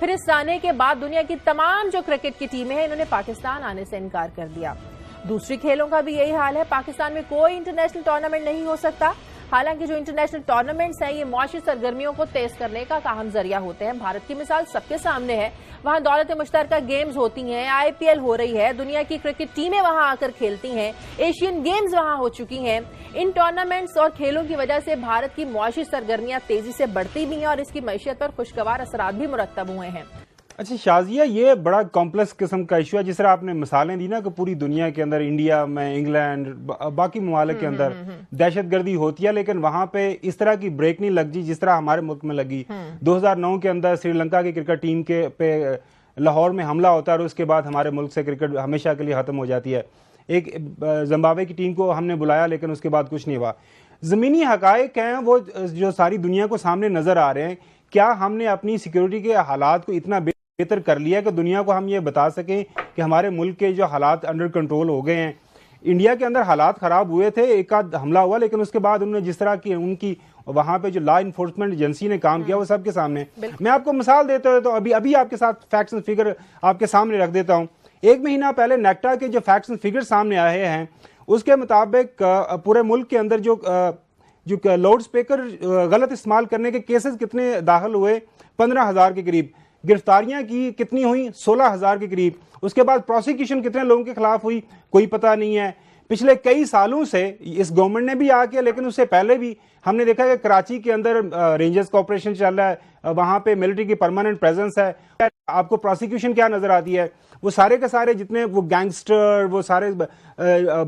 پھر اس آنے کے بعد دنیا کی تمام جو کرکٹ کی ٹیمیں ہیں انہوں نے پاکستان آنے سے انکار کر دیا. دوسری کھیلوں کا بھی یہی حال ہے. پاکستان میں کوئی انٹرنیشنل ٹورنامنٹ نہیں ہو سکتا. حالانکہ جو انٹرنیشنل ٹورنامنٹس ہیں یہ معاشی سرگرمیوں کو تیز کرنے کا اہم ذریعہ ہوتے ہیں. بھارت کی مثال سب کے سامنے ہے. وہاں دولت مشترکہ گیمز ہوتی ہیں, IPL ہو رہی ہے, دنیا کی کرکٹ ٹیمیں وہاں آ کر کھیلتی ہیں, ایشین گیمز وہاں ہو چکی ہیں. ان ٹورنامنٹس اور کھیلوں کی وجہ سے بھارت کی معاشی سرگرمیاں تیزی سے بڑھتی بھی ہیں اور اس کی معیشت پر خوشگوار اثرات بھی مرتب ہوئے ہیں. اچھا شازیہ, یہ بڑا کمپلیکس قسم کا ایشو ہے. جس طرح آپ نے مثالیں دی نا کہ پوری دنیا کے اندر, انڈیا میں, انگلینڈ, باقی ممالک کے اندر دہشت گردی ہوتی ہے, لیکن وہاں پہ اس طرح کی بریک نہیں لگ جس طرح ہمارے ملک میں لگی. 2009 کے اندر سری لنکا کی کرکٹ ٹیم کے پہ لاہور میں حملہ ہوتا ہے اور اس کے بعد ہمارے ملک سے کرکٹ ہمیشہ کے لیے ختم ہو جاتی ہے. ایک زمبابوے کی ٹیم کو ہم نے بلایا لیکن اس کے بعد کچھ نہیں ہوا. زمینی حقائق ہیں وہ جو ساری دنیا کو سامنے نظر آ رہے ہیں. کیا ہم نے اپنی سیکیورٹی کے حالات کو اتنا بہتر کر لیا کہ دنیا کو ہم یہ بتا سکیں کہ ہمارے ملک کے جو حالات انڈر کنٹرول ہو گئے ہیں؟ انڈیا کے اندر حالات خراب ہوئے تھے, ایک آدھ حملہ ہوا, لیکن اس کے بعد انہوں نے جس طرح کی ان کی وہاں پہ جو لا انفورسمنٹ ایجنسی نے کام کیا وہ سب کے سامنے. میں آپ کو مثال دیتا ہوں تو ابھی آپ کے ساتھ فیکٹس اینڈ فگر آپ کے سامنے رکھ دیتا ہوں. 1 مہینہ پہلے نیکٹا کے جو فیکٹس اینڈ فگر سامنے آئے ہیں اس کے مطابق پورے ملک کے اندر جو لاؤڈ اسپیکر غلط استعمال کرنے کے کیسز کتنے داخل ہوئے, 15,000 کے قریب. گرفتاریاں کی کتنی ہوئی, 16,000 کے قریب. اس کے بعد پروسیکیوشن کتنے لوگوں کے خلاف ہوئی کوئی پتہ نہیں ہے. پچھلے کئی سالوں سے اس گورنمنٹ نے بھی آ کے, لیکن اس سے پہلے بھی ہم نے دیکھا کہ کراچی کے اندر رینجرز کوآپریشن چل رہا ہے, وہاں پہ ملٹری کی پرماننٹ پریزنس ہے. آپ کو پروسیکیوشن کیا نظر آتی ہے؟ وہ سارے کے سارے جتنے وہ گینگسٹر, وہ سارے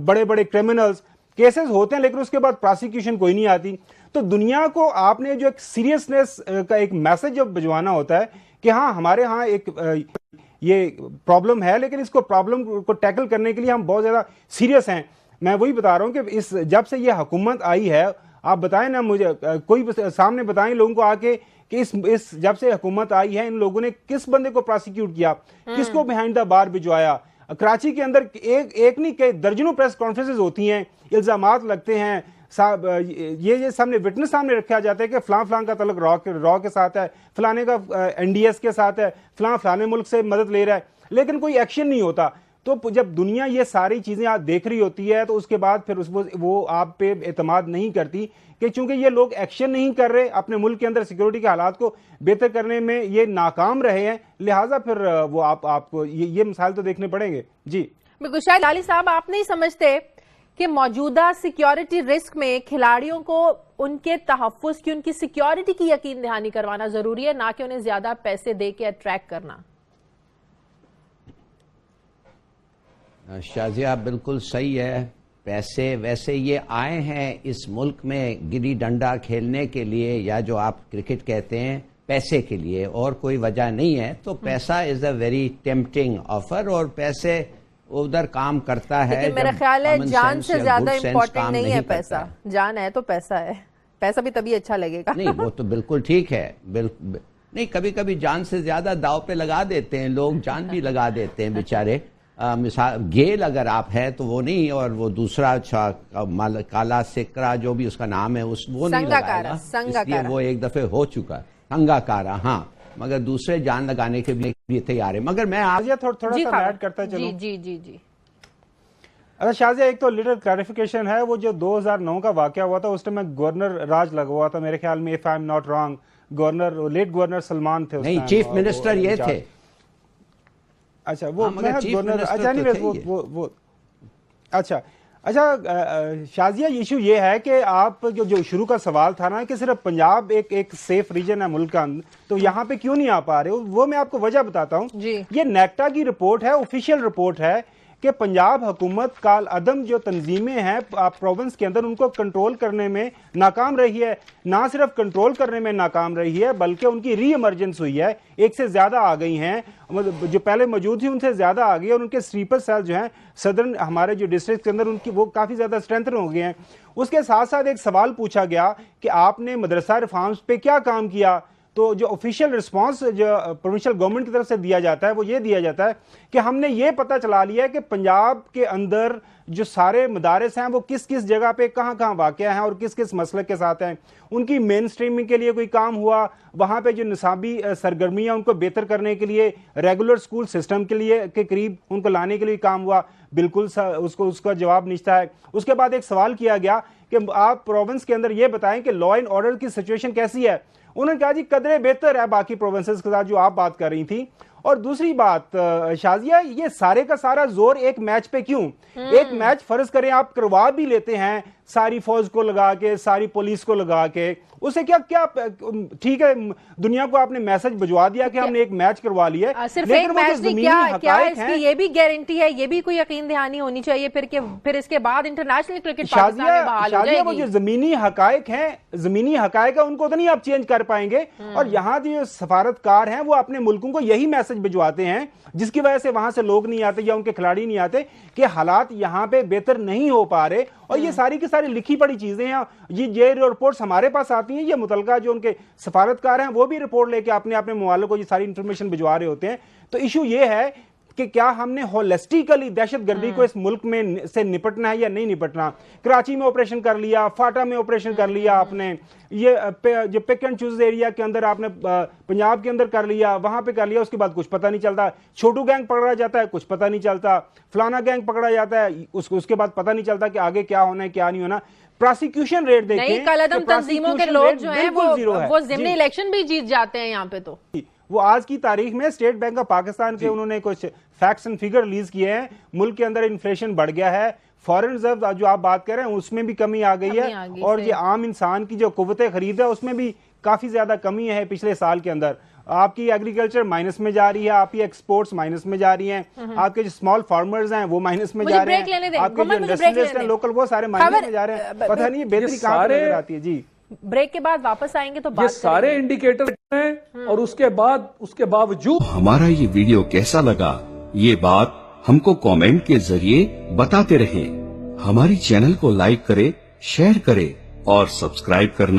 بڑے بڑے کرمنلز کیسز ہوتے ہیں, لیکن اس کے بعد پروسیکیوشن کوئی نہیں آتی. تو دنیا کو آپ نے جو ایک سیریسنس کا ایک میسج جو بھجوانا ہوتا ہے کہ ہاں ہمارے ہاں ایک یہ پرابلم ہے, لیکن اس کو پرابلم کو ٹیکل کرنے کے لیے ہم بہت زیادہ سیریس ہیں. میں وہی بتا رہا ہوں کہ جب سے یہ حکومت آئی ہے, آپ بتائیں نا مجھے, کوئی سامنے بتائیں لوگوں کو آ کے کہ جب سے حکومت آئی ہے ان لوگوں نے کس بندے کو پروسیکیوٹ کیا, کس کو بیہائنڈ دا بار بھجوایا. کراچی کے اندر ایک نہیں کہ درجنوں پریس کانفرنسز ہوتی ہیں, الزامات لگتے ہیں, یہ سامنے وٹنس سامنے رکھا جاتا ہے کہ فلاں فلاں کا تعلق را کے ساتھ ہے, فلانے کا NDS کے ساتھ ہے, فلانے ملک سے مدد لے رہا ہے, لیکن کوئی ایکشن نہیں ہوتا. تو جب دنیا یہ ساری چیزیں آپ دیکھ رہی ہوتی ہے تو اس کے بعد پھر وہ آپ پہ اعتماد نہیں کرتی کہ چونکہ یہ لوگ ایکشن نہیں کر رہے, اپنے ملک کے اندر سیکیورٹی کے حالات کو بہتر کرنے میں یہ ناکام رہے ہیں, لہٰذا پھر وہ آپ کو یہ مسائل تو دیکھنے پڑیں گے. جی بالکل. شاید علی صاحب آپ نہیں سمجھتے کہ موجودہ سیکیورٹی رسک میں کھلاڑیوں کو ان کے تحفظ کی, ان کی سیکیورٹی کی یقین دہانی کروانا ضروری ہے, نہ کہ انہیں زیادہ پیسے دے کے اٹریکٹ کرنا؟ شازیہ بالکل صحیح ہے. پیسے ویسے یہ آئے ہیں اس ملک میں گلی ڈنڈا کھیلنے کے لیے, یا جو آپ کرکٹ کہتے ہیں پیسے کے لیے, اور کوئی وجہ نہیں ہے. تو پیسہ از اے ویری ٹیمپٹنگ آفر, اور پیسے ادھر کام کرتا ہے. لیکن میرا خیال ہے جان سے زیادہ امپورٹنٹ نہیں ہے پیسہ. جان ہے تو پیسہ ہے, پیسہ بھی تبھی اچھا لگے گا. نہیں وہ تو بالکل ٹھیک ہے, نہیں کبھی کبھی جان سے زیادہ داؤ پہ لگا دیتے ہیں لوگ, جان بھی لگا دیتے ہیں بیچارے. مثال گیل اگر آپ ہے تو وہ نہیں, اور وہ دوسرا کالا سکرا جو بھی اس کا نام ہے وہ نہیں لگائے گا, اس لیے وہ ایک دفعہ ہو چکا. سنگا کارا ہاں, مگر دوسرے جان لگانے کے بھی تیار ہے. مگر میں آپ تھوڑا سا ایڈ کرتا چلوں. جی اچھا شازیہ, ایک تو لٹل کلیریفیکیشن ہے, وہ جو 2009 کا واقعہ ہوا تھا اس ٹائم میں گورنر راج لگا ہوا تھا میرے خیال میں, if I'm not wrong, late governor Salman تھے. نہیں, چیف منسٹر یہ تھے. اچھا وہ گورنر, اچھا شازیہ ایشو یہ ہے کہ آپ جو شروع کا سوال تھا نا کہ صرف پنجاب ایک سیف ریجن ہے ملک کا, تو یہاں پہ کیوں نہیں آ پا رہے, وہ میں آپ کو وجہ بتاتا ہوں. یہ نیکٹا کی رپورٹ ہے, آفیشیل رپورٹ ہے کہ پنجاب حکومت کال عدم جو تنظیمیں ہیں پروونس کے اندر ان کو کنٹرول کرنے میں ناکام رہی ہے. نہ صرف کنٹرول کرنے میں ناکام رہی ہے بلکہ ان کی ری ایمرجنس ہوئی ہے, ایک سے زیادہ آ گئی ہیں, جو پہلے موجود تھی ان سے زیادہ آ گئی, اور ان کے سلیپر سیل جو ہیں صدرن ہمارے جو ڈسٹرکٹ کے اندر ان کی وہ کافی زیادہ اسٹرینتھن ہو گئے ہیں. اس کے ساتھ ساتھ ایک سوال پوچھا گیا کہ آپ نے مدرسہ ریفارمز پہ کیا کام کیا, تو جو آفیشیل رسپانس جو پروونشل گورنمنٹ کی طرف سے دیا جاتا ہے وہ یہ دیا جاتا ہے کہ ہم نے یہ پتہ چلا لیا ہے کہ پنجاب کے اندر جو سارے مدارس ہیں وہ کس کس جگہ پہ کہاں کہاں واقع ہیں اور کس کس مسلک کے ساتھ ہیں، ان کی مین سٹریمنگ کے لیے کوئی کام ہوا، وہاں پہ جو نصابی سرگرمیاں ان کو بہتر کرنے کے لیے ریگولر سکول سسٹم کے لیے کے قریب ان کو لانے کے لیے کام ہوا، بالکل اس کا جواب نشتا ہے۔ اس کے بعد ایک سوال کیا گیا کہ آپ پروونس کے اندر یہ بتائیں کہ لا اینڈ آرڈر کی سچویشن کیسی ہے، انہوں نے کہا جی قدرے بہتر ہے باقی پروونسز کے ساتھ جو آپ بات کر رہی تھی۔ اور دوسری بات شازیہ، یہ سارے کا سارا زور ایک میچ پہ کیوں؟ ایک میچ فرض کریں آپ کروا بھی لیتے ہیں ساری فوج کو لگا کے، ساری پولیس کو لگا کے، اسے کیا ٹھیک ہے دنیا کو آپ نے میسج بھجوا دیا کہ ہم نے ایک میچ کروا لیا ہے، صرف ایک میچ نہیں، کیا اس کی یہ بھی گارنٹی ہے، یہ بھی کوئی یقین دہانی ہونی چاہیے پھر اس کے بعد انٹرنیشنل کرکٹ پاکستان میں بحال ہو جائے گی؟ وہ جو زمینی حقائق ہیں ان کو تو نہیں آپ چینج کر پائیں گے، اور یہاں جو سفارتکار ہیں وہ اپنے ملکوں کو یہی میسج بھجواتے ہیں جس کی وجہ سے وہاں سے لوگ نہیں آتے یا ان کے کھلاڑی نہیں آتے کہ حالات یہاں پہ بہتر نہیں ہو پا رہے، اور یہ ساری کی ساری لکھی پڑی چیزیں ہیں، یہ رپورٹس ہمارے پاس آتی ہیں، یہ متعلقہ جو ان کے سفارتکار ہیں وہ بھی رپورٹ لے کے اپنے ممالک کو یہ ساری انفارمیشن بھجوا رہے ہوتے ہیں۔ تو ایشو یہ ہے کہ کیا ہم نے ہولسٹیکلی دہشت گردی کو اس ملک میں سے نپٹنا ہے یا نہیں نپٹنا؟ کراچی میں آپریشن کر لیا، فاٹا میں آپریشن کر لیا آپ نے، یہ جو پک اینڈ چوز ایریا کے اندر آپ نے پنجاب کے اندر کر لیا، وہاں پہ کر لیا، اس کے بعد کچھ پتہ نہیں چلتا، چھوٹو گینگ پکڑا جاتا ہے کچھ پتہ نہیں چلتا، فلانا گینگ پکڑا جاتا ہے اس کے بعد پتہ نہیں چلتا کہ آگے کیا ہونا ہے کیا نہیں ہونا۔ پراسیکیوشن ریٹ دیکھیں، نہیں کالعدم تنظیموں کے لوگ جو ہیں وہ ضمنی الیکشن بھی جیت جاتے ہیں یہاں پہ۔ تو وہ آج کی تاریخ میں اسٹیٹ بینک آف پاکستان کے انہوں نے کچھ فیکٹس اینڈ فگر ریلیز کیے ہیں، ملک کے اندر انفلیشن بڑھ گیا ہے، فارن ریزرو جو آپ بات کر رہے ہیں اس میں بھی کمی آ گئی ہے، اور یہ عام انسان کی جو قوت خرید ہے اس میں بھی کافی زیادہ کمی ہے پچھلے سال کے اندر۔ آپ کی ایگریکلچر مائنس میں جا رہی ہے، آپ کی ایکسپورٹس مائنس میں جا رہی ہیں، آپ کے جو اسمال فارمرز ہیں وہ مائنس میں جا رہے ہیں، آپ کے جو انڈسٹریلسٹ ہیں لوکل وہ سارے مائنس میں جا رہے ہیں، پتہ نہیں بہتری کہاں پہ نظر آتی ہے۔ جی بریک کے بعد واپس آئیں گے تو یہ سارے انڈیکیٹر ہیں، اور اس کے باوجود ہمارا یہ ویڈیو کیسا لگا یہ بات ہم کو کامنٹ کے ذریعے بتاتے رہیں۔ ہماری چینل کو لائک کرے، شیئر کرے اور سبسکرائب کرنا